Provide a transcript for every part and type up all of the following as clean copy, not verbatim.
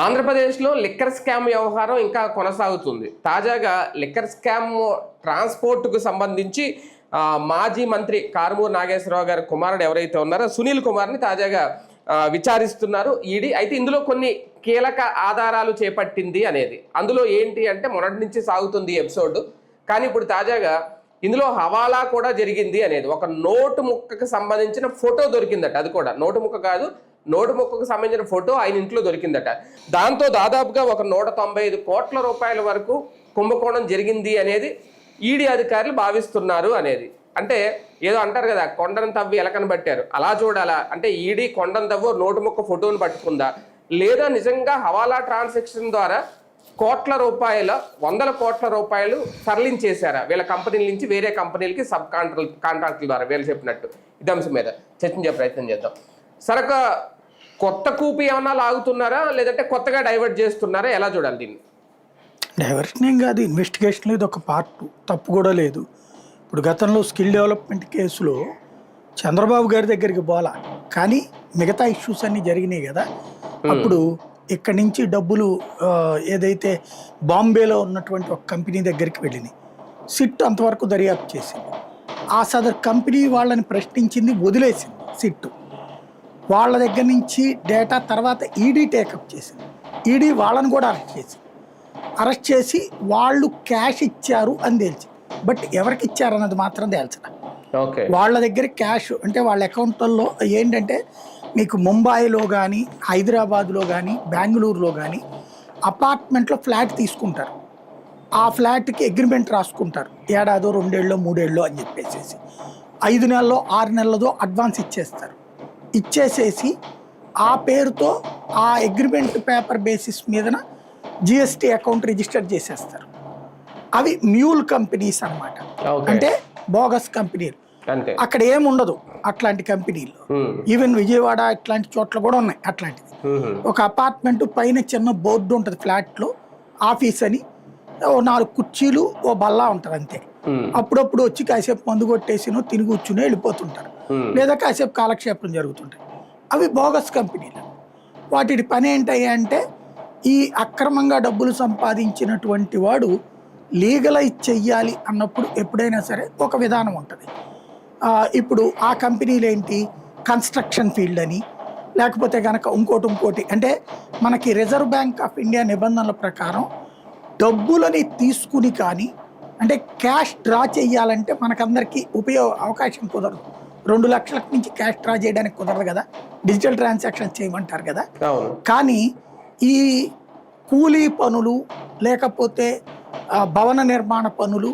ఆంధ్రప్రదేశ్లో liquor scam వ్యవహారం ఇంకా కొనసాగుతుంది. తాజాగా లిక్కర్ స్కామ్ ట్రాన్స్పోర్ట్కు సంబంధించి మాజీ మంత్రి కారుమూరి నాగేశ్వరరావు గారి కుమారుడు ఎవరైతే ఉన్నారో సునీల్ కుమార్ని తాజాగా విచారిస్తున్నారు ఈడీ. అయితే ఇందులో కొన్ని కీలక ఆధారాలు చేపట్టింది అనేది. అందులో ఏంటి అంటే మొన్నటి నుంచి సాగుతుంది ఎపిసోడ్, కానీ ఇప్పుడు తాజాగా ఇందులో హవాలా కూడా జరిగింది అనేది. ఒక నోటు ముక్కకు సంబంధించిన ఫోటో దొరికిందట. అది కూడా నోటు ముక్క కాదు, నోటు ముక్కకు సంబంధించిన ఫోటో ఆయన ఇంట్లో దొరికిందట. దాంతో దాదాపుగా ఒక 195 కోట్ల రూపాయల వరకు కుంభకోణం జరిగింది అనేది ఈడీ అధికారులు భావిస్తున్నారు అనేది. అంటే ఏదో అంటారు కదా, కొండను తవ్వి ఎలకను పట్టారు, అలా చూడాలా అంటే ఈడీ కొండను తవ్వో నోటు ముక్క ఫోటోను పట్టుకుందా, లేదా నిజంగా హవాలా ట్రాన్సాక్షన్ ద్వారా కోట్ల రూపాయల 100 కోట్ల రూపాయలు తరలించేశారా వీళ్ళ కంపెనీల నుంచి వేరే కంపెనీలకి సబ్ కాంట్రాక్టుల ద్వారా వీళ్ళు చెప్పినట్టు. ఇది అంశం మీద చర్చించే ప్రయత్నం చేద్దాం. సరక కొత్త కూపి ఏమన్నా లాగుతున్నారా, లేదంటే కొత్తగా డైవర్ట్ చేస్తున్నారా, ఎలా చూడాలి దీన్ని? డైవర్షన్ ఏం కాదు, ఇన్వెస్టిగేషన్లో ఇది ఒక పార్ట్, తప్పు కూడా లేదు. ఇప్పుడు గతంలో స్కిల్ డెవలప్మెంట్ కేసులో చంద్రబాబు గారి దగ్గరికి పోలా, కానీ మిగతా ఇష్యూస్ అన్నీ జరిగినాయి కదా. అప్పుడు ఇక్కడి నుంచి డబ్బులు ఏదైతే బాంబేలో ఉన్నటువంటి ఒక కంపెనీ దగ్గరికి వెళ్ళినాయి, సిట్ అంతవరకు దర్యాప్తు చేసింది. ఆ సదర్ కంపెనీ వాళ్ళని ప్రశ్నించింది, వదిలేసింది సిట్. వాళ్ళ దగ్గర నుంచి డేటా తర్వాత ఈడీ టేకప్ చేసింది. ఈడీ వాళ్ళని కూడా అరెస్ట్ చేసి వాళ్ళు క్యాష్ ఇచ్చారు అని తేల్చి, బట్ ఎవరికి ఇచ్చారు అన్నది మాత్రం తేల్చడం. వాళ్ళ దగ్గర క్యాష్ అంటే వాళ్ళ అకౌంట్లలో ఏంటంటే మీకు ముంబైలో కానీ, హైదరాబాద్లో కానీ, బెంగళూరులో కానీ అపార్ట్మెంట్లో ఫ్లాట్ తీసుకుంటారు. ఆ ఫ్లాట్కి అగ్రిమెంట్ రాసుకుంటారు, ఏడాదో 2 ఏళ్ళో 3 ఏళ్ళో అని చెప్పేసి 5 నెలల్లో 6 నెలలదో అడ్వాన్స్ ఇచ్చేస్తారు. ఇచ్చేసేసి ఆ పేరుతో ఆ అగ్రిమెంట్ పేపర్ బేసిస్ మీదన జిఎస్టీ అకౌంట్ రిజిస్టర్ చేసేస్తారు. అవి మ్యూల్ కంపెనీస్ అన్నమాట, అంటే బోగస్ కంపెనీలు. అక్కడ ఏముండదు అట్లాంటి కంపెనీలు. ఈవెన్ విజయవాడ ఇట్లాంటి చోట్ల కూడా ఉన్నాయి అట్లాంటిది. ఒక అపార్ట్మెంట్ పైన చిన్న బోర్డు ఉంటుంది ఫ్లాట్లో, ఆఫీస్ అని, 4 కుర్చీలు, ఓ బల్లా ఉంటుంది అంతే. అప్పుడప్పుడు వచ్చి కాసేపు మందు కొట్టేసినో తిని కూర్చుని వెళ్ళిపోతుంటారు, లేదా కాసేపు కాలక్షేపం జరుగుతుంటాయి. అవి బోగస్ కంపెనీలు. వాటి పని ఏంటంటే ఈ అక్రమంగా డబ్బులు సంపాదించినటువంటి వాడు లీగలైజ్ చెయ్యాలి అన్నప్పుడు ఎప్పుడైనా సరే ఒక విధానం ఉంటుంది. ఇప్పుడు ఆ కంపెనీలు ఏంటి, కన్స్ట్రక్షన్ ఫీల్డ్ అని, లేకపోతే కనుక ఇంకోటి అంటే మనకి రిజర్వ్ బ్యాంక్ ఆఫ్ ఇండియా నిబంధనల ప్రకారం డబ్బులని తీసుకుని కానీ అంటే క్యాష్ డ్రా చేయాలంటే మనకందరికీ అవకాశం కుదరదు. 2 లక్షల నుంచి క్యాష్ డ్రా చేయడానికి కుదరదు కదా, డిజిటల్ ట్రాన్సాక్షన్ చేయమంటారు కదా. కానీ ఈ కూలీ పనులు, లేకపోతే భవన నిర్మాణ పనులు,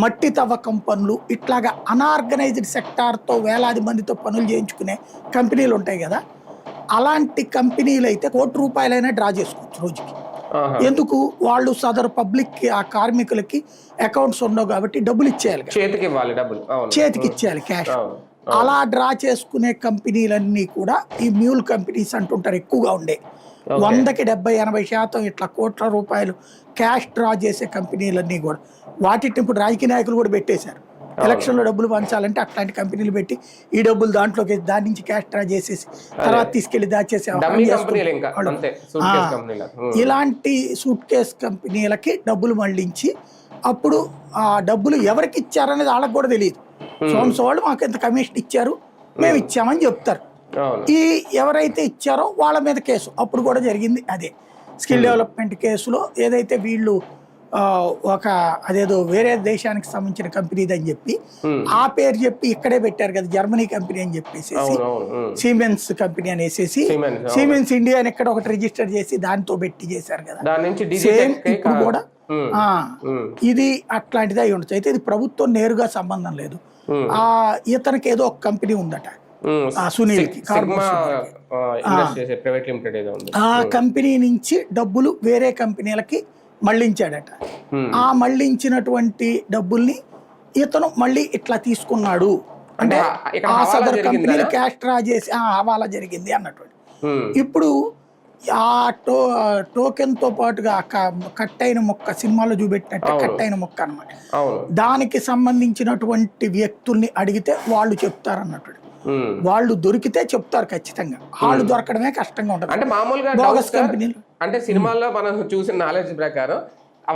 మట్టి తవ్వకం పనులు, ఇట్లాగా అనార్గనైజ్డ్ సెక్టార్తో వేలాది మందితో పనులు చేయించుకునే కంపెనీలు ఉంటాయి కదా. అలాంటి కంపెనీలు అయితే 1 కోటి రూపాయలైనా డ్రా చేసుకోవచ్చు రోజుకి. ఎందుకు? వాళ్ళు సదరు పబ్లిక్ ఆ కార్మికులకి అకౌంట్స్ ఉండవు కాబట్టి డబ్బులు ఇచ్చేయాలి, చేతికి ఇచ్చేయాలి క్యాష్. అలా డ్రా చేసుకునే కంపెనీలన్నీ కూడా ఈ మ్యూల్ కంపెనీస్ అంటుంటారు, ఎక్కువగా ఉండే 100కి 70-80% ఇట్లా కోట్ల రూపాయలు క్యాష్ డ్రా చేసే కంపెనీలన్నీ కూడా. వాటిని ఇప్పుడు రాజకీయ నాయకులు కూడా పెట్టేశారు. ఎలక్షన్లో డబ్బులు పంచాలంటే అట్లాంటి కంపెనీలు పెట్టి ఈ డబ్బులు దాంట్లోకి దాని నుంచి క్యాష్ డ్రా చేసేసి తర్వాత తీసుకెళ్లి దాచేసే ఇలాంటి సూట్ కేస్ కంపెనీలకి డబ్బులు మళ్ళించి అప్పుడు ఆ డబ్బులు ఎవరికి ఇచ్చారనేది వాళ్ళకి కూడా తెలియదు. సోమ్స్ వాళ్ళు మాకు ఎంత కమిషన్ ఇచ్చారు, మేము ఇచ్చామని చెప్తారు. ఈ ఎవరైతే ఇచ్చారో వాళ్ళ మీద కేసు అప్పుడు కూడా జరిగింది. అదే స్కిల్ డెవలప్మెంట్ కేసులో ఏదైతే వీళ్ళు అదేదో వేరే దేశానికి సంబంధించిన కంపెనీ అని చెప్పి ఆ పేరు చెప్పి ఇక్కడే పెట్టారు కదా, జర్మనీ కంపెనీ అని చెప్పేసి సిమెన్స్ కంపెనీ అనేసి సిమెన్స్ ఇండియా అని ఇక్కడ ఒకటి రిజిస్టర్ చేసి దాంతో పెట్టి చేశారు కదా. సేమ్ ఇప్పుడు కూడా ఇది అట్లాంటిది అయి ఉండొచ్చు. అయితే ఇది ప్రభుత్వం నేరుగా సంబంధం లేదు. ఇతనికి ఏదో ఒక కంపెనీ ఉందట సునీల్ కి, ఆ కంపెనీ నుంచి డబ్బులు వేరే కంపెనీలకి మళ్ళించాడట. ఆ మళ్ళించినటువంటి డబ్బుల్ని ఇతను మళ్ళీ ఇట్లా తీసుకున్నాడు అంటే ఆ సదర్ కంపెనీలు క్యాష్ డ్రా చేసి హవాలా జరిగింది అన్నటువంటి. ఇప్పుడు ఆ టోకెన్ తో పాటుగా కట్ అయిన మొక్క, సినిమాలో చూపెట్టినట్టు కట్ అయిన మొక్క అన్నమాట, దానికి సంబంధించినటువంటి వ్యక్తుల్ని అడిగితే వాళ్ళు చెప్తారన్నట్టు. వాళ్ళు దొరికితే చెప్తారు ఖచ్చితంగా, వాళ్ళు దొరకడమే కష్టంగా ఉంటుంది. అంటే మామూలుగా బోగస్ కంపెనీలు అంటే సినిమాల్లో మనం చూసిన నాలెడ్జ్ ప్రకారం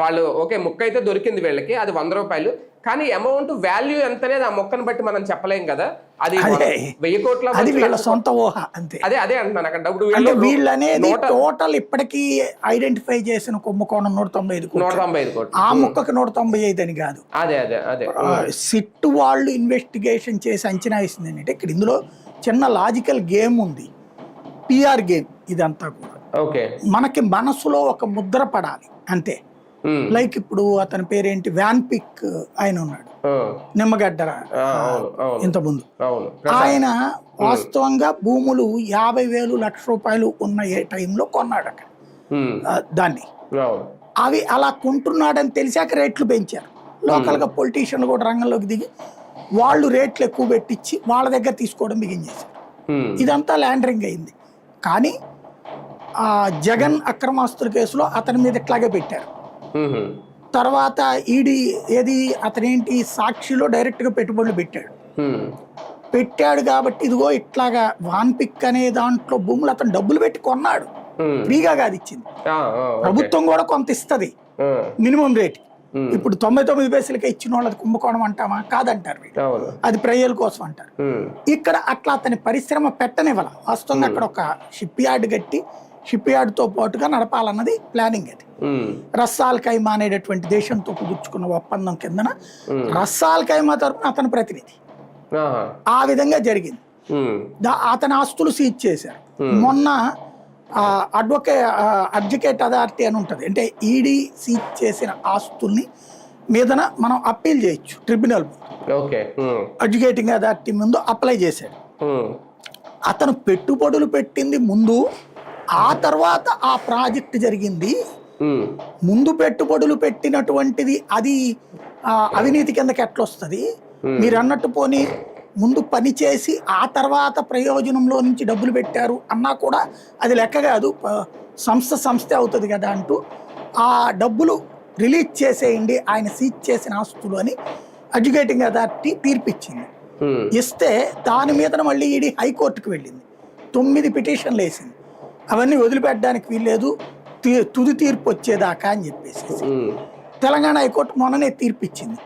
వాళ్ళు ఓకే ముక్క అయితే దొరికింది వీళ్ళకి, అది 100 రూపాయలు, కానీ అమౌంట్ వాల్యూ ఎంత అనేది ఆ మొక్కను బట్టి మనం చెప్పలేం కదా. అది 1000 కోట్ల అది వీళ్ళ సొంత ఊహ అంతే. అదే అంటున్నాను అక్కడ డబ్బులు అంటే వీళ్ళు అనేది టోటల్ ఇప్పటికీ ఐడెంటిఫై చేసిన కుంభకోణం 195 కోట్లు. ఆ ముక్కకి 195 అని కాదు. అదే సిట్ వాళ్ళు ఇన్వెస్టిగేషన్ చేసి అంచనా వేసింది ఏంటంటే ఇక్కడ ఇందులో చిన్న లాజికల్ గేమ్ ఉంది, పిఆర్ గేమ్ ఇదంతా కూడా. ఓకే, మనకి మనసులో ఒక ముద్ర పడాలి అంతే. లైక్ ఇప్పుడు అతని పేరేంటి, వ్యాన్ పిక్ ఆయన ఉన్నాడు, నిమ్మగడ్డ ఇంత ముందు. ఆయన వాస్తవంగా భూములు 50,000 లక్ష రూపాయలు ఉన్న ఏ టైంలో కొన్నాడు అక్కడ దాన్ని. అవి అలా కొంటున్నాడని తెలిసాక రేట్లు పెంచారు. లోకల్ గా పొలిటీషియన్లు కూడా రంగంలోకి దిగి వాళ్ళు రేట్లు ఎక్కువ పెట్టించి వాళ్ళ దగ్గర తీసుకోవడం బిగించేశారు. ఇదంతా ల్యాండరింగ్ అయింది. కానీ ఆ జగన్ అక్రమాస్తుల కేసులో అతని మీద ఇట్లాగే పెట్టారు. తర్వాత ఈడీ అతనేంటి సాక్షిలో డైరెక్ట్ గా పెట్టుబడులు పెట్టాడు కాబట్టి ఇదిగో ఇట్లాగా వాన్ పిక్ అనే దాంట్లో భూములు అతను డబ్బులు పెట్టి కొన్నాడు, ఫ్రీగా కాదు ఇచ్చింది. ప్రభుత్వం కూడా కొంత ఇస్తుంది మినిమం రేట్. ఇప్పుడు 99 పైసలకే ఇచ్చిన వాళ్ళది కుంభకోణం అంటామా? కాదంటారు వీళ్ళు, అది ప్రజల కోసం అంటారు. ఇక్కడ అట్లా అతని పరిశ్రమ పెట్టనివ్వాల. వాస్తవంగా అక్కడ ఒక షిప్ యార్డ్ కట్టి షిప్ యార్డ్ తో పాటుగా నడపాలన్నది ప్లానింగ్. అది రస్సాల్ ఖైమా అనేటటువంటి దేశంతో కుదుర్చుకున్న ఒప్పందం కిందన రస్సాల్ ఖైమా తరపున అతని ప్రతినిధి. ఆ విధంగా జరిగింది. అతని ఆస్తులు సీజ్ చేశారు. మొన్న అడ్వకేట్ అథారిటీ అని ఉంటుంది, అంటే ఈడీ సీజ్ చేసిన ఆస్తుల్ని మీదన మనం అప్పీల్ చేయొచ్చు ట్రిబ్యునల్ ముందు. అడ్వకేటింగ్ అథారిటీ ముందు అప్లై చేశాడు. అతను పెట్టుబడులు పెట్టింది ముందు, ఆ తర్వాత ఆ ప్రాజెక్ట్ జరిగింది. ముందు పెట్టుబడులు పెట్టినటువంటిది అది అవినీతి కిందకి ఎట్లొస్తుంది? మీరు అన్నట్టు పోనీ ముందు పని చేసి ఆ తర్వాత ప్రయోజనంలో నుంచి డబ్బులు పెట్టారు అన్నా కూడా అది లెక్క కాదు, సంస్థ అవుతుంది కదా అంటూ ఆ డబ్బులు రిలీజ్ చేసేయండి ఆయన సీజ్ చేసిన ఆస్తులు అని అడ్వకేటింగ్ అథారిటీ తీర్పిచ్చింది. ఇస్తే దాని మీద మళ్ళీ ఈడీ హైకోర్టుకు వెళ్ళింది. 9 పిటిషన్లు వేసింది. అవన్నీ వదిలిపెట్టడానికి వీల్లేదు, తుది తీర్పు వచ్చేదాకా అని చెప్పేసి తెలంగాణ హైకోర్టు మొన్ననే తీర్పిచ్చింది.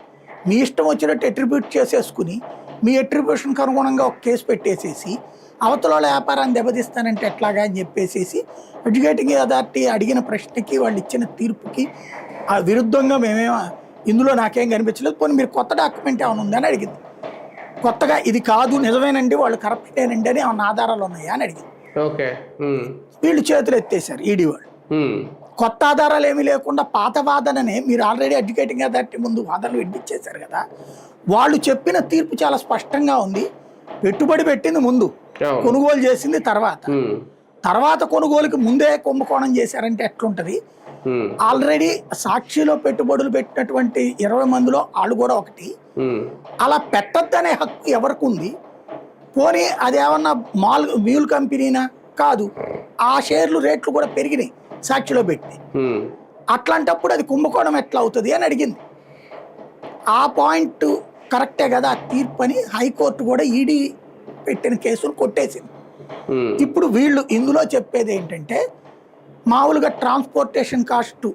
మీ ఇష్టం వచ్చినట్టు అట్రిబ్యూట్ చేసేసుకుని మీ అట్రిబ్యూషన్కి అనుగుణంగా ఒక కేసు పెట్టేసేసి అవతల వ్యాపారాన్ని దెబ్బతీస్తానంటే ఎట్లాగా అని చెప్పేసి అడ్వకేటింగ్ అథారిటీ అడిగిన ప్రశ్నకి వాళ్ళు ఇచ్చిన తీర్పుకి విరుద్ధంగా ఇందులో నాకేం కనిపించలేదు, పోనీ మీరు కొత్త డాక్యుమెంట్ ఏమైనా ఉందని అడిగింది. కొత్తగా ఇది కాదు నిజమేనండి వాళ్ళు కరప్టేనండి అని ఏమన్నా ఆధారాలు ఉన్నాయా అని అడిగింది. వీళ్ళు చేతులు ఎత్తేసారు ఈడీ వాళ్ళు. కొత్త ఆధారాలు ఏమీ లేకుండా పాత వాదననే మీరు ఆల్రెడీ అడ్వకేటింగ్ అథారిటీ ముందు వాదనలు వినిపించేశారు కదా. వాళ్ళు చెప్పిన తీర్పు చాలా స్పష్టంగా ఉంది. పెట్టుబడి పెట్టింది ముందు, కొనుగోలు చేసింది తర్వాత కొనుగోలుకి ముందే కుంభకోణం చేశారంటే ఎట్లుంటది? ఆల్రెడీ సాక్షిలో పెట్టుబడులు పెట్టినటువంటి 20 మందిలో వాళ్ళు కూడా ఒకటి. అలా పెట్టద్దనే హక్కు ఎవరికి ఉంది? పోనీ అదేమన్నా మ్యూల్ కంపెనీనా? కాదు, ఆ షేర్లు రేట్లు కూడా పెరిగినాయి సాక్షిలో పెట్టి. అట్లాంటప్పుడు అది కుంభకోణం ఎట్లా అవుతుంది అని అడిగింది. ఆ పాయింట్ కరెక్టే కదా తీర్పు అని హైకోర్టు కూడా ఈడీ పెట్టిన కేసులు కొట్టేసింది. ఇప్పుడు వీళ్ళు ఇందులో చెప్పేది ఏంటంటే మామూలుగా ట్రాన్స్పోర్టేషన్ కాస్ట్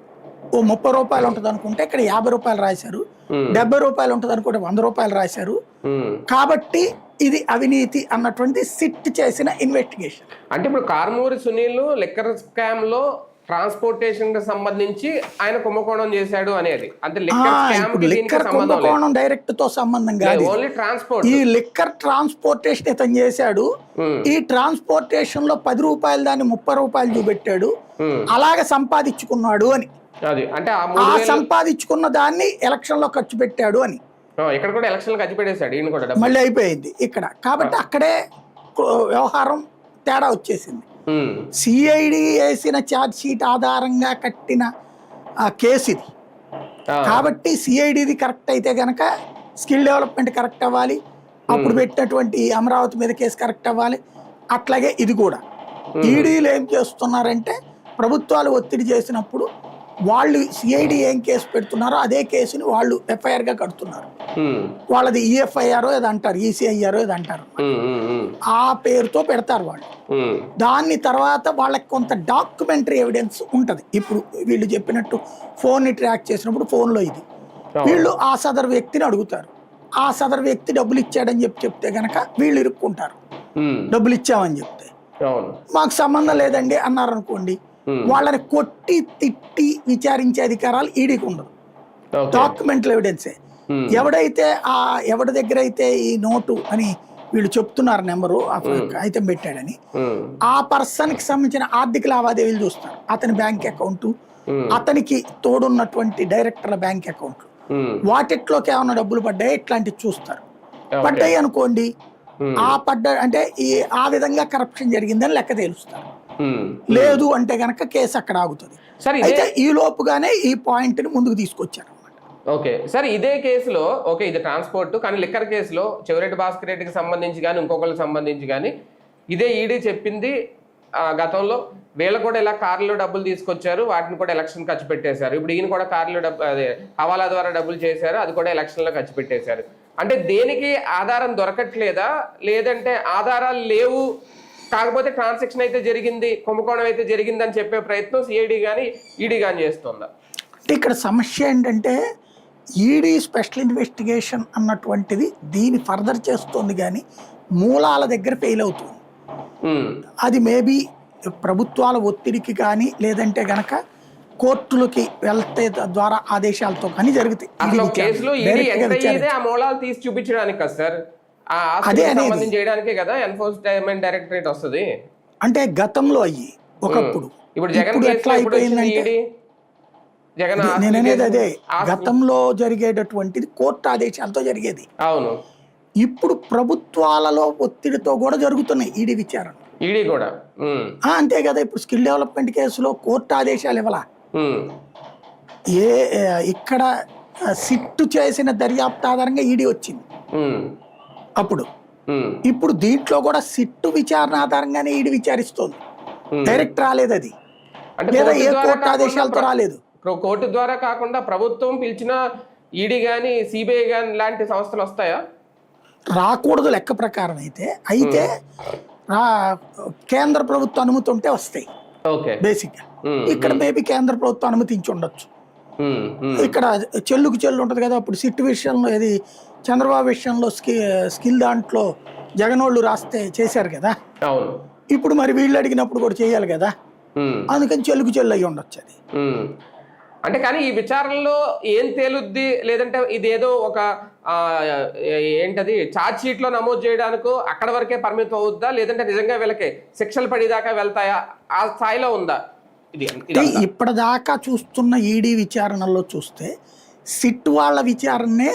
ఓ 30 రూపాయలు ఉంటుంది అనుకుంటే ఇక్కడ 50 రూపాయలు రాశారు, 70 రూపాయలు ఉంటుంది అనుకుంటే 100 రూపాయలు రాశారు. కాబట్టి ఇది అవినీతి అన్నటువంటి సిట్ చేసిన ఇన్వెస్టిగేషన్. అంటే ఇప్పుడు కారుమూరి సునీల్ లిక్కర్ స్కామ్ లో ట్రాన్స్పోర్టేషన్ కి సంబంధించి ఆయన కుంభకోణం చేశాడు అనేది, అంటే లిక్కర్ కుంభకోణం డైరెక్ట్ తో సంబంధం కాదు, ఓన్లీ ట్రాన్స్పోర్ట్. ఈ లిక్కర్ ట్రాన్స్పోర్టేషన్ ఇతను చేశాడు. ఈ ట్రాన్స్పోర్టేషన్ లో 10 రూపాయలు దాన్ని 30 రూపాయలు చూపెట్టాడు, అలాగే సంపాదించుకున్నాడు అని. అంటే ఆ సంపాదించుకున్న దాన్ని ఎలక్షన్ లో ఖర్చు పెట్టాడు అని. ఇక్కడ కూడా ఎలక్షన్ ఖర్చు పెట్టేశాడు ఈయన కూడా, మళ్ళీ అయిపోయింది ఇక్కడ. కాబట్టి అక్కడే వ్యవహారం తేడా వచ్చేసింది. సిఐడి వేసిన ఛార్జ్ షీట్ ఆధారంగా కట్టిన కేసు ఇది. కాబట్టి సిఐడిది కరెక్ట్ అయితే గనక స్కిల్ డెవలప్మెంట్ కరెక్ట్ అవ్వాలి, అప్పుడు పెట్టినటువంటి అమరావతి మీద కేసు కరెక్ట్ అవ్వాలి. అట్లాగే ఇది కూడా ఈడీలు ఏం చేస్తున్నారంటే ప్రభుత్వాలు ఒత్తిడి చేసినప్పుడు వాళ్ళు సిఐడి ఏం కేసు పెడుతున్నారో అదే కేసుని వాళ్ళు ఎఫ్ఐఆర్గా కడుతున్నారు. ఉమ్, వాళ్ళది ఈఎఫ్ఐఆర్ ఏదో అంటారు, ఈసీఐఆర్ ఏదో అంటారు, ఉమ్, ఉమ్, ఉమ్, ఆ పేరుతో పెడతారు వాళ్ళు. ఉమ్, దాన్ని తర్వాత వాళ్ళకి కొంత డాక్యుమెంటరీ ఎవిడెన్స్ ఉంటుంది. ఇప్పుడు వీళ్ళు చెప్పినట్టు ఫోన్ని ట్రాక్ చేసినప్పుడు ఫోన్లో ఇది వీళ్ళు ఆ సదరు వ్యక్తిని అడుగుతారు. ఆ సదరు వ్యక్తి డబ్బులు ఇచ్చాడని చెప్తే గనక వీళ్ళు ఇరుక్కుంటారు. ఉమ్, డబ్బులు ఇచ్చామని చెప్తే అవును. మాకు సంబంధం లేదండి అన్నారు అనుకోండి, వాళ్ళని కొట్టి తిట్టి విచారించే అధికారాలు ఈడీకి ఉండదు. ఓకే. డాక్యుమెంటల్ ఎవిడెన్సే. ఎవడైతే ఎవడి దగ్గర అయితే ఈ నోటు అని వీళ్ళు చెప్తున్నారు, నెంబరు అయితే పెట్టాడని, ఉమ్, ఆ పర్సన్కి సంబంధించిన ఆర్థిక లావాదేవీలు చూస్తారు. అతని బ్యాంక్ అకౌంట్, అతనికి తోడున్నటువంటి డైరెక్టర్ల బ్యాంక్ అకౌంట్, ఉమ్, వాటిట్లోకి ఏమైనా డబ్బులు పడ్డాయి ఇట్లాంటివి చూస్తారు. ఓకే. పడ్డాయి అనుకోండి, ఆ అంటే ఆ విధంగా కరప్షన్ జరిగిందని లెక్క తేలుస్తారు. ఉమ్, లేదు అంటే గనక కేసు అక్కడ ఆగుతుంది. సార్ అయితే ఈ లోపుగానే ఈ పాయింట్ ని ముందుకు తీసుకొచ్చారు అనమాట. ఓకే సార్, ఇదే కేసులో ఓకే ఇది ట్రాన్స్పోర్ట్, కానీ లిక్కర్ కేసులో చెవిరెడ్డి భాస్కర్ రెడ్డికి సంబంధించి కానీ ఇంకొకరికి సంబంధించి కానీ ఇదే ఈడీ చెప్పింది గతంలో వీళ్ళు కూడా ఇలా కార్లో డబ్బులు తీసుకొచ్చారు, వాటిని కూడా ఎలక్షన్ ఖర్చు పెట్టేశారు. ఇప్పుడు ఈయన కూడా కార్లో అదే హవాలా ద్వారా డబ్బులు చేశారు, అది కూడా ఎలక్షన్లో ఖర్చు పెట్టేశారు. అంటే దేనికి ఆధారం దొరకట్లేదా, లేదంటే ఆధారాలు లేవు కాకపోతే ట్రాన్సాక్షన్ అయితే జరిగింది, కుంభకోణం అయితే జరిగింది అని చెప్పే ప్రయత్నం సిఐడి కానీ ఈడీ కానీ చేస్తుందా? అంటే ఇక్కడ సమస్య ఏంటంటే ఈడీ స్పెషల్ ఇన్వెస్టిగేషన్ అన్నటువంటిది దీన్ని ఫర్దర్ చేస్తుంది, కానీ మూలాల దగ్గర ఫెయిల్ అవుతుంది. అది మేబీ ప్రభుత్వాల ఒత్తిడికి కానీ లేదంటే గనక కోర్టులకి వెళ్తే ద్వారా ఆదేశాలతో కానీ జరుగుతాయి. ఆ మూలాలు తీసి చూపించడానికి కదా సార్, అదే సంబంధించి చేయడానికే కదా ఎన్ఫోర్స్మెంట్ డైరెక్టరేట్ వస్తుంది. అంటే గతంలో అయ్యి ఒకప్పుడు, ఇప్పుడు జగన్ ఎట్లా అయిపోయిందంటే నేను అనేది అదే, గతంలో జరిగేటటువంటిది కోర్టు ఆదేశాలతో జరిగేది. అవును, ఇప్పుడు ప్రభుత్వాలలో ఒత్తిడితో కూడా జరుగుతున్నాయి ఈడీ విచారణ. ఈడీ కూడా అంతే కదా. ఇప్పుడు స్కిల్ డెవలప్మెంట్ కేసులో కోర్టు ఆదేశాలు ఇవ్వాల, ఇక్కడ సిట్టు చేసిన దర్యాప్తు ఆధారంగా ఈడీ వచ్చింది అప్పుడు. ఇప్పుడు దీంట్లో కూడా సిట్టు విచారణ ఆధారంగానే ఈడీ విచారిస్తోంది, డైరెక్ట్ రాలేదు అది, లేదా ఏ కోర్టు ఆదేశాలతో రాలేదు. కోర్టు ద్వారా కాకుండా ప్రభుత్వం పిలిచిన ఈడీ గాని సిబిఐ గాని లాంటి సంస్థలు వస్తాయా? రాకూడదు లెక్క ప్రకారం అయితే కేంద్ర ప్రభుత్వ అనుమతి ఉంటే వస్తాయి బేసిక్ గా. ఇక్కడ మేబీ కేంద్ర ప్రభుత్వం అనుమతించి ఉండొచ్చు. ఇక్కడ చెల్లుకు చెల్లు ఉంటది కదా. అప్పుడు సిట్ విషయంలో ఇది చంద్రబాబు విషయంలో స్కిల్ దాంట్లో జగనోళ్ళు రాస్తే చేశారు కదా, ఇప్పుడు మరి వీళ్ళు అడిగినప్పుడు కూడా చేయాలి కదా, అందుకని చెల్లుకు చెల్లు అయ్యి ఉండొచ్చు అది. అంటే కానీ ఈ విచారణలో ఏం తేలుద్ది, లేదంటే ఇదేదో ఒక ఏంటది ఛార్జ్ షీట్ లో నమోదు చేయడానికి అక్కడ వరకే పరిమితం అవుద్దా, లేదంటే నిజంగా వీళ్ళకి శిక్షలు పడేదాకా వెళ్తాయా, ఆ స్థాయిలో ఉందా? ఇది ఇప్పటిదాకా చూస్తున్న ఈడీ విచారణలో చూస్తే సిట్ వాళ్ళ విచారణనే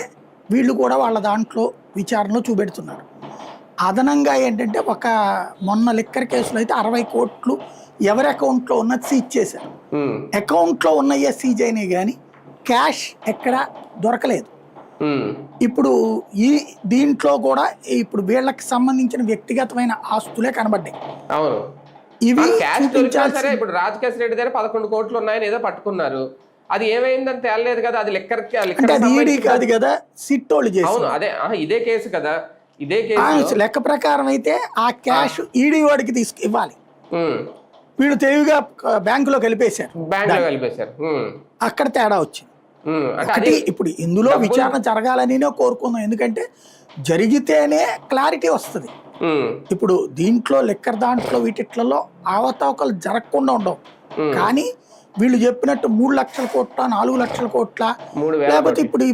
వీళ్ళు కూడా వాళ్ళ దాంట్లో విచారణలో చూపెడుతున్నారు. అదనంగా ఏంటంటే ఒక మొన్న లిక్కర్ కేసులో అయితే 60 కోట్లు ఎవరి అకౌంట్లో ఉన్నది సీజ్ చేశారు. అకౌంట్లో ఉన్నయ్యే సీజ్ అయినాయి కానీ క్యాష్ ఎక్కడ దొరకలేదు. ఇప్పుడు ఈ దీంట్లో కూడా ఇప్పుడు వీళ్ళకి సంబంధించిన వ్యక్తిగతమైన ఆస్తులే కనబడ్డాయి. ఇవి ఇప్పుడు రాజకేశ్ రెడ్డి దగ్గర 11 కోట్లు ఉన్నాయని ఏదో పట్టుకున్నారు, అది ఏమైందని తేలలేదు కదా. అది లిక్కర్ కాదు కదా, సిట్ వాళ్ళు చేశారు. అవును, అదే ఇదే కేసు కదా. ఇదే కేసు లెక్క ప్రకారం అయితే ఆ క్యాష్ ఈడీ వాడికి ఇవ్వాలి. వీళ్ళు తెలివిగా బ్యాంకులో కలిపేశారు. అక్కడ తేడా వచ్చింది. ఇప్పుడు ఇందులో విచారణ జరగాలని కోరుకుందాం, ఎందుకంటే జరిగితేనే క్లారిటీ వస్తుంది. ఇప్పుడు దీంట్లో లిక్కర్ దాంట్లో వీటిట్లలో అవతవకలు జరగకుండా ఉండవు. కానీ వీళ్ళు చెప్పినట్టు 3 లక్షల కోట్ల 4 లక్షల కోట్ల లేకపోతే ఇప్పుడు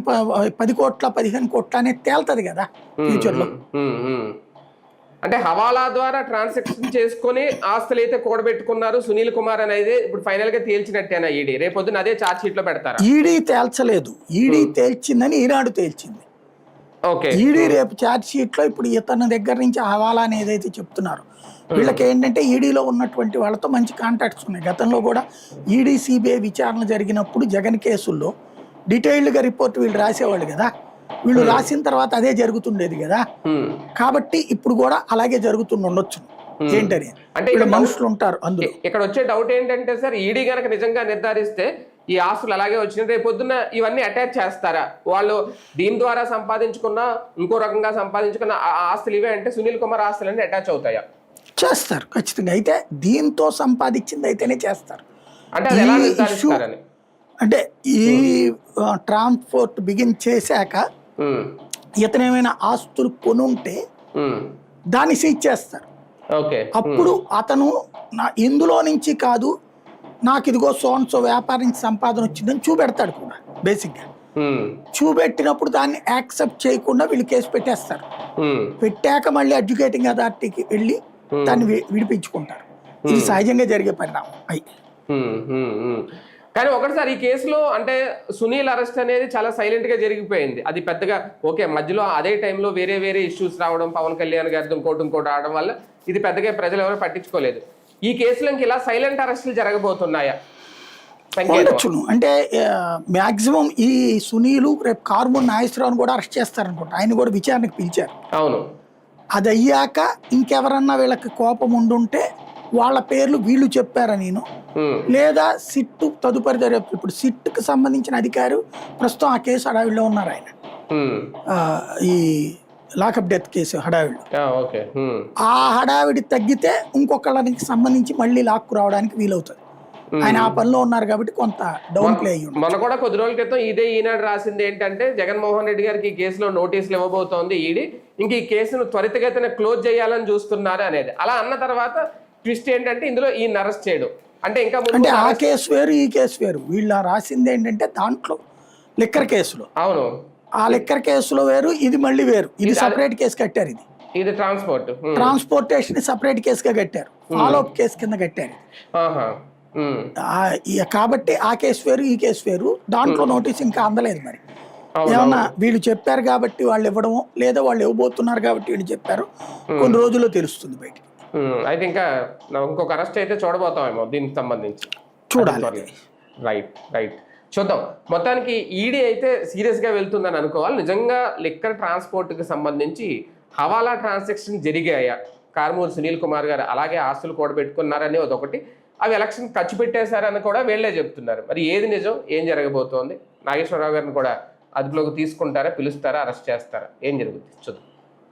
10 కోట్ల 15 కోట్ల అనేది తేలుతుంది కదా ఫ్యూచర్ లో. అంటే హవాలా ద్వారా ట్రాన్సాక్షన్ చేసుకుని ఆస్తులు అయితే కూడబెట్టుకున్నారు సునీల్ కుమార్ అనేది ఇప్పుడు ఫైనల్ గా తేల్చినట్టేనా ఈడీ? రేపొద్దున అదే ఛార్జ్ షీట్ లో పెడతారా? ఈడీ తేల్చలేదు, ఈడీ తేల్చిందని ఈనాడు తేల్చింది. ఈడీ రేపు ఛార్జ్ షీట్ లో ఇప్పుడు ఇతని దగ్గర నుంచి హవాలా అని ఏదైతే చెప్తున్నారు, వీళ్ళకి ఏంటంటే ఈడీలో ఉన్నటువంటి వాళ్ళతో మంచి కాంటాక్ట్స్ ఉన్నాయి. గతంలో కూడా ఈడీ సిబిఐ విచారణ జరిగినప్పుడు జగన్ కేసుల్లో డీటెయిల్డ్గా రిపోర్ట్ వీళ్ళు రాసేవాళ్ళు కదా, వీళ్ళు రాసిన తర్వాత అదే జరుగుతుండేది కదా. కాబట్టి ఇప్పుడు కూడా అలాగే జరుగుతుండొచ్చు. ఏంటని అంటే మనుషులు ఉంటారు అందులో. ఇక్కడ వచ్చే డౌట్ ఏంటంటే సార్, ఈడీ గనక నిజంగా నిర్ధారిస్తే ఈ ఆస్తులు అలాగే వచ్చినాయి, రేపు పొద్దున్న ఇవన్నీ అటాచ్ చేస్తారా? వాళ్ళు దీని ద్వారా సంపాదించుకున్న, ఇంకో రకంగా సంపాదించుకున్న ఆ ఆస్తులు ఇవే అంటే సునీల్ కుమార్ ఆస్తులన్నీ అటాచ్ అవుతాయా? చేస్తారు ఖచ్చితంగా. అయితే దీంతో సంపాదించింది అయితేనే చేస్తారు. అంటే అది ఎలా ఈ నిర్ధారిస్తారని? అంటే ఈ ట్రాన్స్పోర్ట్ బిగిన్ చేశాక ఉమ్, ఇతనేమైనా ఆస్తులు కొనుంటే ఉమ్, దాన్ని సీజ్ చేస్తారు. ఓకే. అప్పుడు అతను ఇందులో నుంచి కాదు, నాకు ఇదిగో సో వ్యాపారం నుంచి సంపాదన వచ్చిందని చూపెడతాడు కూడా. బేసిక్గా ఉమ్, చూపెట్టినప్పుడు దాన్ని యాక్సెప్ట్ చేయకుండా వీళ్ళు కేసు పెట్టేస్తారు. ఉమ్, పెట్టాక మళ్ళీ ఎడ్యుకేటింగ్ అథారిటీకి వెళ్ళి దాన్ని విడిపించుకుంటారు. ఇది సహజంగా జరిగే పరిణామం. కానీ ఒకటిసారి ఈ కేసులో అంటే సునీల్ అరెస్ట్ అనేది చాలా సైలెంట్ గా జరిగిపోయింది. అది పెద్దగా ఓకే, మధ్యలో అదే టైంలో వేరే వేరే ఇష్యూస్ రావడం, పవన్ కళ్యాణ్ గారితో ఇంకోటి రావడం వల్ల ఇది పెద్దగా ప్రజలు ఎవరు పట్టించుకోలేదు. ఈ కేసులో ఇలా సైలెంట్ అరెస్టులు జరగబోతున్నాయా? ఉండొచ్చును. అంటే మాక్సిమం ఈ సునీలు రేపు కార్మూర్ నాగేశ్వరరావుని కూడా అరెస్ట్ చేస్తారనుకుంటా. ఆయన కూడా విచారణకు పిలిచారు. అవును. అది అయ్యాక ఇంకెవరన్నా వీళ్ళకి కోపం ఉండుంటే వాళ్ళ పేర్లు వీళ్ళు చెప్పారా నేను, లేదా సిట్టు తదుపరి దర్యాప్తు. ఇప్పుడు సిట్కి సంబంధించిన అధికారి ప్రస్తుతం ఆ కేసు హడావిడిలో ఉన్నారు. ఆయన ఈ లాకప్ డెత్ కేసు హడావిడిలో. ఆ హడావిడి తగ్గితే ఇంకొకళ్ళకి సంబంధించి మళ్ళీ లాక్కు రావడానికి వీలవుతుంది. ఆయన ఆ పనిలో ఉన్నారు కాబట్టి కొంత డౌన్ ప్లే అయ్యి. మన కూడా కొద్ది రోజుల క్రితం ఇదే ఈనాడు రాసింది ఏంటంటే జగన్మోహన్ రెడ్డి గారికి ఈ కేసులో నోటీసులు ఇవ్వబోతోంది ఈడీ, ఇంక ఈ కేసును త్వరితగతిన క్లోజ్ చేయాలని చూస్తున్నారు అనేది. అలా అన్న తర్వాత ట్విస్ట్ ఏంటంటే ఇందులో ఈ అరెస్ట్ చేయడం అంటే ఇంకా అంటే ఆ కేసు వేరు, ఈ కేసు వేరు. వీళ్ళ రాసింది ఏంటంటే దాంట్లో లిక్కర్ కేసులో, అవును, ఆ లిక్కర్ కేసులో వేరు, ఇది మళ్ళీ వేరు. ఇది సపరేట్ కేసు కట్టారు. ఇది ట్రాన్స్పోర్టేషన్ సపరేట్ కేసుగా కట్టారు, ఫాలో అప్ కేసు కింద కట్టారు. కాబట్టి ఆ కేసు వేరు, ఈ కేసు వేరు. దాంట్లో నోటీస్ ఇంకా అందలేదు. మరి ఏమన్నా వీళ్ళు చెప్పారు కాబట్టి వాళ్ళు ఇవ్వడము, లేదా వాళ్ళు ఇవ్వబోతున్నారు కాబట్టి వీళ్ళు చెప్పారు, కొన్ని రోజుల్లో తెలుస్తుంది బయటికి. అయితే ఇంకా ఇంకొక అరెస్ట్ అయితే చూడబోతామేమో దీనికి సంబంధించి, చూడాలి. రైట్ చూద్దాం. మొత్తానికి ఈడీ అయితే సీరియస్ గా వెళ్తుందని అనుకోవాలి. నిజంగా లిక్కర్ ట్రాన్స్పోర్ట్ కి సంబంధించి హవాలా ట్రాన్సాక్షన్ జరిగాయా, కార్మూర్ సునీల్ కుమార్ గారు అలాగే ఆస్తులు కూడా పెట్టుకున్నారని అదొకటి, అవి ఎలక్షన్ ఖర్చు పెట్టేశారని కూడా వీళ్ళే చెప్తున్నారు. మరి ఏది నిజం, ఏం జరగబోతోంది? నాగేశ్వరరావు గారిని కూడా అదుపులోకి తీసుకుంటారా, పిలుస్తారా, అరెస్ట్ చేస్తారా, ఏం జరుగుతుంది చూద్దాం.